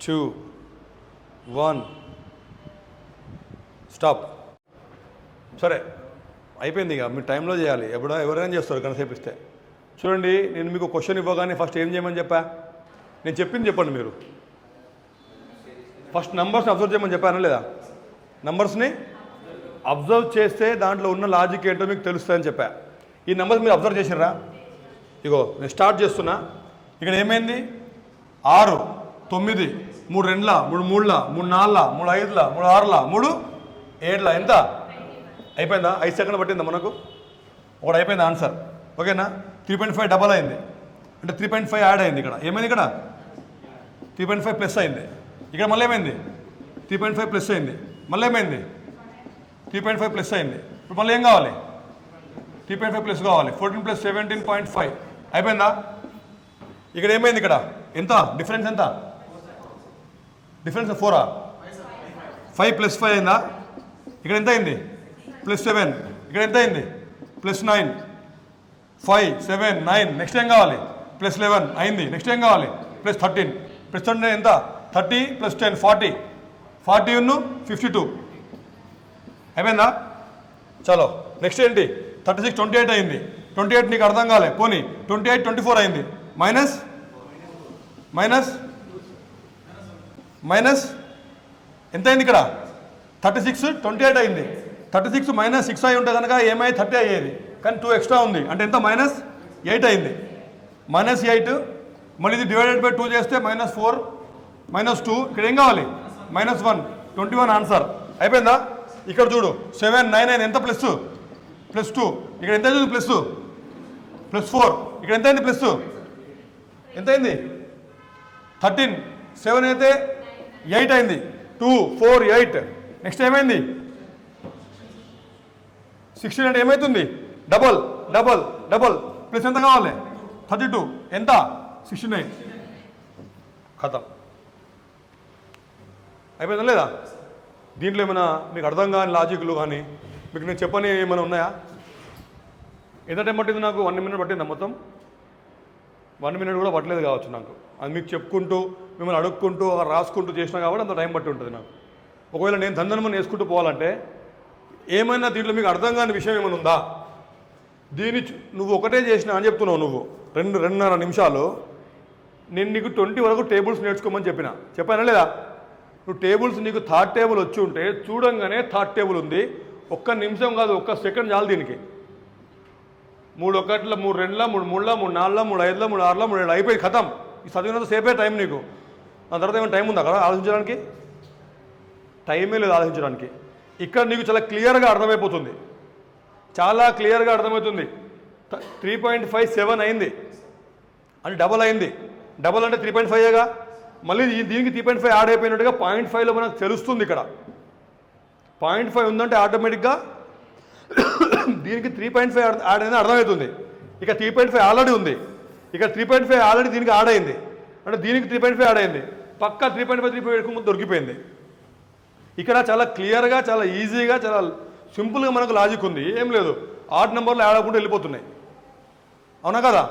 2 1 stop. సరే అయిపోయింది, ఇక మీరు టైంలో చేయాలి. ఎవరైనా చేస్తారు కనసేపు ఇస్తే. చూడండి, నేను మీకు క్వశ్చన్ ఇవ్వగానే ఫస్ట్ ఏం చేయమని చెప్పా? నేను చెప్పింది చెప్పండి మీరు. ఫస్ట్ నంబర్స్ని అబ్జర్వ్ చేయమని చెప్పానా లేదా? నంబర్స్ని అబ్జర్వ్ చేస్తే దాంట్లో ఉన్న లాజిక్ ఏంటో మీకు తెలుస్తుందని చెప్పా. ఈ నెంబర్స్ మీరు అబ్జర్వ్ చేసిర్రా? ఇగో నేను స్టార్ట్ చేస్తున్నా. ఇక్కడ ఏమైంది? 6 9 3 2 3 3 3 4 3 5 3 6 3 7 ఎంత అయిపోయిందా? 5 సెకండ్లు పట్టిందా మనకు? ఒకటి అయిపోయింది ఆన్సర్. ఓకేనా? 3.5 డబల్ అయింది అంటే 3.5 యాడ్ అయింది. ఇక్కడ ఏమైంది? ఇక్కడ 3.5 ప్లస్ అయింది. ఇక్కడ మళ్ళీ ఏమైంది? 3.5 ప్లస్ అయింది. మళ్ళీ ఏమైంది? 3.5 ప్లస్ అయింది. ఇప్పుడు మళ్ళీ ఏం కావాలి? 3.5 ప్లస్ కావాలి. 14 + 17.5 అయిపోయిందా? ఇక్కడ ఏమైంది? ఇక్కడ ఎంత డిఫరెన్స్? ఎంత డిఫరెన్స్? 4 5 + 5 అయిందా? ఇక్కడ ఎంత అయింది? +7. ఇక్కడ ఎంత అయింది? +9. 5 7 9. నెక్స్ట్ ఏం కావాలి? +11 అయింది. నెక్స్ట్ ఏం కావాలి? +13. +13 ఎంత? 30 + 10 40. 40 52 అయిపోయిందా? చలో నెక్స్ట్ ఏంటి? 36 28 అయింది. 28 నీకు అర్థం కాలే, పోనీ 28 24 అయింది. మైనస్ ఎంత అయింది? ఇక్కడ 36 28 అయింది. 36 - 6 అయి ఉంటే కనుక ఏమై 30 అయ్యేది, కానీ 2 ఎక్స్ట్రా ఉంది అంటే ఎంత? -8 అయింది. -8 మళ్ళీ ఇది /2 చేస్తే -4 -2. ఇక్కడ ఏం కావాలి? -1 21 ఆన్సర్. అయిపోయిందా? ఇక్కడ చూడు 7 9 అయింది. ఎంత? +2. ఇక్కడ ఎంత అయింది? +4. ఇక్కడ ఎంత అయింది? ఎంత అయింది? 13. 7 అయితే 8 అయింది. 2 4 8. నెక్స్ట్ ఏమైంది? 16 అంటే ఏమవుతుంది? డబల్ ప్లస్ ఎంత కావాలి? 32. ఎంత? 69. ఖతం. అయిపోయిందా లేదా? దీంట్లో ఏమైనా మీకు అర్థం కాని లాజిక్లు కానీ మీకు నేను చెప్పని ఏమైనా ఉన్నాయా? ఎంత టైం పట్టింది నాకు? 1 మినిట్ పట్టిందా మొత్తం? 1 మినిట్ కూడా పట్టలేదు కావచ్చు నాకు. అది మీకు చెప్పుకుంటూ మిమ్మల్ని అడుక్కుంటూ రాసుకుంటూ చేసినా కాబట్టి అంత టైం పట్టి ఉంటుంది నాకు. ఒకవేళ నేను దందనమని వేసుకుంటూ పోవాలంటే ఏమైనా దీంట్లో మీకు అర్థం కాని విషయం ఏమైనా ఉందా? దీన్ని నువ్వు ఒకటే చేసినా అని చెప్తున్నావు. నువ్వు 2.5 నిమిషాలు నేను నీకు 20 వరకు టేబుల్స్ నేర్చుకోమని చెప్పానా లేదా? నువ్వు టేబుల్స్ నీకు థర్డ్ టేబుల్ వచ్చి ఉంటే చూడంగానే థర్డ్ టేబుల్ ఉంది. 1 నిమిషం కాదు, 1 సెకండ్ చాలు దీనికి. 3 1 3 2 3 3 3 4 3 5 3 6 3 7 అయిపోయి ఖతం. ఈ చదివినంత సేపే టైం నీకు. దాని తర్వాత ఏమైనా టైం ఉందా అక్కడ ఆలోచించడానికి? టైమే లేదు ఆలోచించడానికి. ఇక్కడ నీకు చాలా క్లియర్గా అర్థమైపోతుంది. 3.57 అయింది అంటే డబల్ అయింది. డబల్ అంటే 3.5గా. మళ్ళీ దీనికి 3.5 యాడ్ అయిపోయినట్టుగా 0.5లో మనకు తెలుస్తుంది. ఇక్కడ 0.5 ఉందంటే ఆటోమేటిక్గా దీనికి 3.5 యాడ్ అయింది అర్థమవుతుంది. ఇక 3.5 ఆల్రెడీ ఉంది. ఇక్కడ 3.5 ఆల్రెడీ దీనికి యాడ్ అయింది అంటే దీనికి 3.5 యాడ్ అయింది. పక్కా 3.5 దొరికిపోయింది. ఇక్కడ చాలా క్లియర్గా, చాలా ఈజీగా, చాలా సింపుల్గా మనకు లాజిక్ ఉంది. ఏం లేదు, ఆడ్ నెంబర్లు యాడ్ అవ్వకుండా వెళ్ళిపోతున్నాయి. అవునా కదా?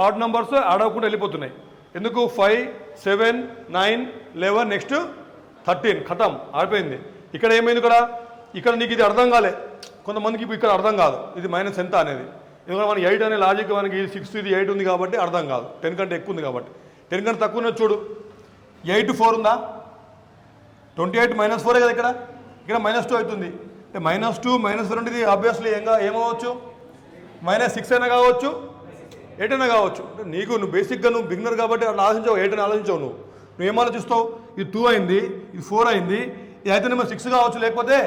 ఆడ్ నెంబర్స్ యాడ్ అవ్వకుండా వెళ్ళిపోతున్నాయి. ఎందుకు? 5 7 9 11 నెక్స్ట్ 13 ఖతం ఆడిపోయింది. ఇక్కడ ఏమైంది? ఇక్కడ నీకు ఇది అర్థం కాలే. కొంతమందికి ఇక్కడ అర్థం కాదు ఇది మైనస్ ఎంత అనేది. ఎందుకంటే మనకి 8 అనే లాజిక్ మనకి 6 ఇది 8 ఉంది కాబట్టి అర్థం కాదు. 10 కంటే ఎక్కువ ఉంది కాబట్టి. 10 కంటే తక్కువ ఉన్నది చూడు. 8 4 ఉందా? 28 -4 కదా. ఇక్కడ -2 అవుతుంది. అంటే -2 -4 అంటే ఇది ఆబ్వియస్లీ ఏమవచ్చు? -6 అయినా కావచ్చు, 8 అయినా కావచ్చు. నువ్వు బేసిక్గా నువ్వు బిగినర్ కాబట్టి అట్లా ఆలోచించావు. 8 అని ఆలోచించావు. నువ్వు ఏం ఆలోచిస్తావు? ఇది 2 అయింది, ఇది 4 అయింది, ఇది అయితే నెంబర్ 6 కావచ్చు, లేకపోతే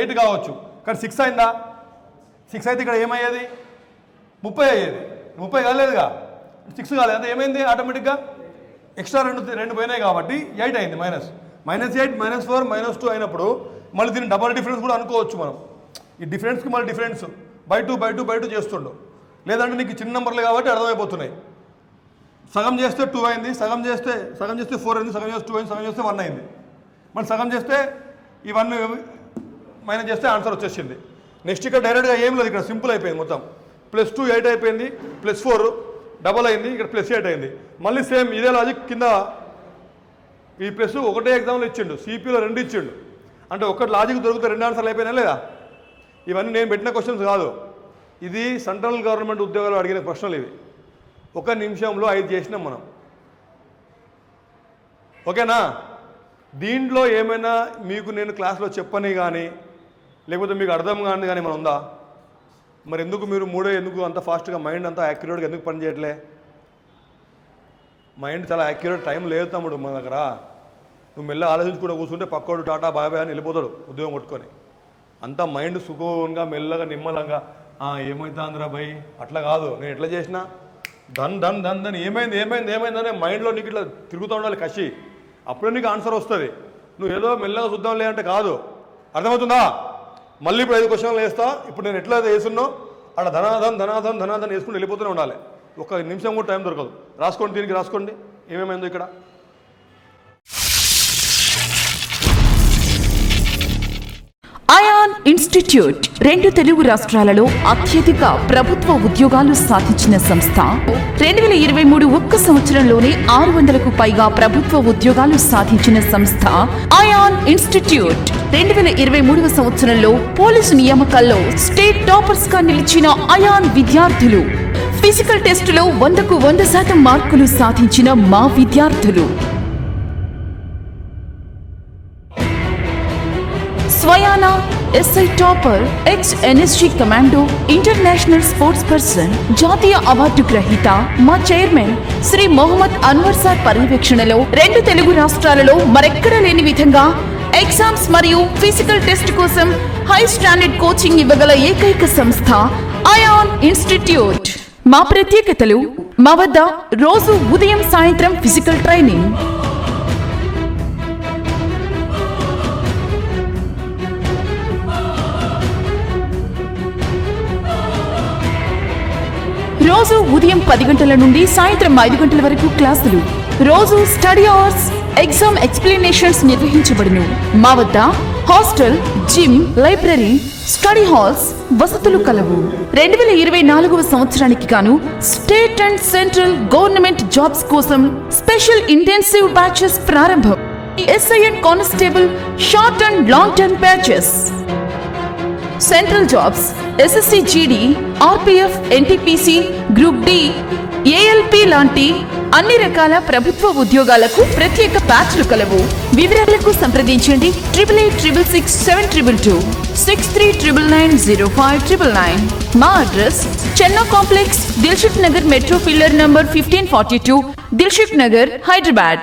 8 కావచ్చు. కానీ 6 అయిందా? 6 అయితే ఇక్కడ ఏమయ్యేది? 30 అయ్యేది. 30 కాలేదుగా, 6 కాలేదు. అంటే ఏమైంది? ఆటోమేటిక్గా ఎక్స్ట్రా రెండు పోయినాయి కాబట్టి 8 అయింది. -8 -4 -2 అయినప్పుడు మళ్ళీ దీన్ని డబల్ డిఫరెన్స్ కూడా అనుకోవచ్చు మనం. ఈ డిఫరెన్స్కి మళ్ళీ డిఫరెన్స్ బై టూ చేస్తుండు. లేదంటే నీకు చిన్న నెంబర్లు కాబట్టి అర్థమైపోతున్నాయి. సగం చేస్తే 2 అయింది, సగం చేస్తే 4 అయింది, సగం చేస్తే 2 అయింది, సగం చేస్తే 1 అయింది. మళ్ళీ సగం చేస్తే ఈ 1 మైనస్ చేస్తే ఆన్సర్ వచ్చేసింది. నెక్స్ట్ ఇక్కడ డైరెక్ట్గా ఏం లేదు, ఇక్కడ సింపుల్ అయిపోయింది మొత్తం. +2 8 అయిపోయింది, +4 డబల్ అయింది, ఇక్కడ +8 అయింది. మళ్ళీ సేమ్ ఇదే లాజిక్ కింద ఈ ప్లస్ ఒకటే ఎగ్జామ్లో ఇచ్చిండు, సిపిలో 2 ఇచ్చిండు. అంటే ఒక్కటి లాజిక్ దొరికితే 2 ఆన్సర్లు అయిపోయినా లేదా? ఇవన్నీ నేను పెట్టిన క్వశ్చన్స్ కాదు, ఇది సెంట్రల్ గవర్నమెంట్ ఉద్యోగాలు అడిగిన ప్రశ్నలు ఇవి. 1 నిమిషంలో 5 చేసినాం మనం. ఓకేనా? దీంట్లో ఏమైనా మీకు నేను క్లాస్లో చెప్పని కానీ లేకపోతే మీకు అర్థం కాని కానీ మన ఉందా? మరి ఎందుకు మీరు ఎందుకు అంత ఫాస్ట్గా మైండ్ అంతా యాక్యురేట్గా ఎందుకు పని చేయట్లే? మైండ్ చాలా యాక్యురేట్, టైం లేదు తమ్ముడు మన దగ్గర. నువ్వు మెల్ల ఆలోచించుకుంటూ కూర్చుంటే పక్కోడు టాటా బాయ్ బాయ్ అని వెళ్ళిపోతాడు ఉద్యోగం కొట్టుకొని. అంతా మైండ్ సుఖంగా మెల్లగా నిమ్మలంగా ఏమవుతుందిరా భయ్ అట్లా కాదు. నేను ఎట్లా చేసినా దన్ ఏమైందనే మైండ్లో నీకు ఇట్లా తిరుగుతూ ఉండాలి కసి. అప్పుడే నీకు ఆన్సర్ వస్తుంది. నువ్వు ఏదో మెల్లగా చూద్దాం లేదంటే కాదు. అర్థమవుతుందా? మళ్ళీ ఇప్పుడు 5 క్వశ్చన్లు వేస్తా. ఇప్పుడు నేను ఎట్లా వేసున్నో అక్కడ ధనాధన్ వేసుకుని వెళ్ళిపోతూనే ఉండాలి. 1 నిమిషం కూడా టైం దొరకదు. రాసుకోండి, దీనికి రాసుకోండి ఏమేమైందో ఇక్కడ. అయాన్ ఇన్స్టిట్యూట్ 2 తెలుగు రాష్ట్రాలలో అత్యధిక ప్రభుత్వ ఉద్యోగాలు సాధించిన సంస్థ. 2023 ఒక్క సంవత్సరంలోనే 600కు పైగా ప్రభుత్వ ఉద్యోగాలు సాధించిన సంస్థ అయాన్ ఇన్స్టిట్యూట్. 2023వ సంవత్సరంలో పోలీసు నియామకాల్లో స్టేట్ టాపర్స్ గా నిలిచిన అయాన్ విద్యార్థులు, ఫిజికల్ టెస్టులో 100కు 100% మార్కులు సాధించిన మా విద్యార్థులు, స్వయానా SI topper, ex NSG commando, international sports person, జాతీయ అవార్డు గ్రహీత మా చైర్మన్ శ్రీ మొహమ్మద్ అన్వర్ సార్ పర్యవేక్షణలో 2 తెలుగు రాష్ట్రాలలో మరెక్కడా లేని విధంగా ఎగ్జామ్స్ మరియు ఫిజికల్ టెస్ట్ కోసం హై స్టాండర్డ్ కోచింగ్ ఇవ్వగల ఏకైక సంస్థ అయాన్ ఇన్స్టిట్యూట్. మా ప్రత్యేకతలు: మా వద్ద రోజు ఉదయం సాయంత్రం ఫిజికల్ ట్రైనింగ్, రోజు ఉదయం 10 గంటల నుండి సాయంత్రం 5 గంటల వరకు క్లాసులు, రోజు స్టడీ అవర్స్, ఎగ్జామ్ ఎక్స్ప్లెనేషన్స్ నిర్వహించబడును. మా వద్ద hostel, gym, library, study halls వసతులు కలవు. 2024వ సంవత్సరానికి గాను state and central government jobs కోసం స్పెషల్ ఇంటెన్సివ్ బ్యాచెస్ ప్రారంభం. SI and constable short and long term batches, central jobs, SSC GD, RPF, NTPC, group D, ALP లాంటి అన్ని రకాల ప్రభుత్వ ఉద్యోగాలకు ప్రత్యేక బ్యాచ్లు కలవు. వివరాలకు సంప్రదించండి 88666722 6399905999. మా address Chennai complex, Dilsukh Nagar, metro pillar number 1542, Dilsukh Nagar, Hyderabad.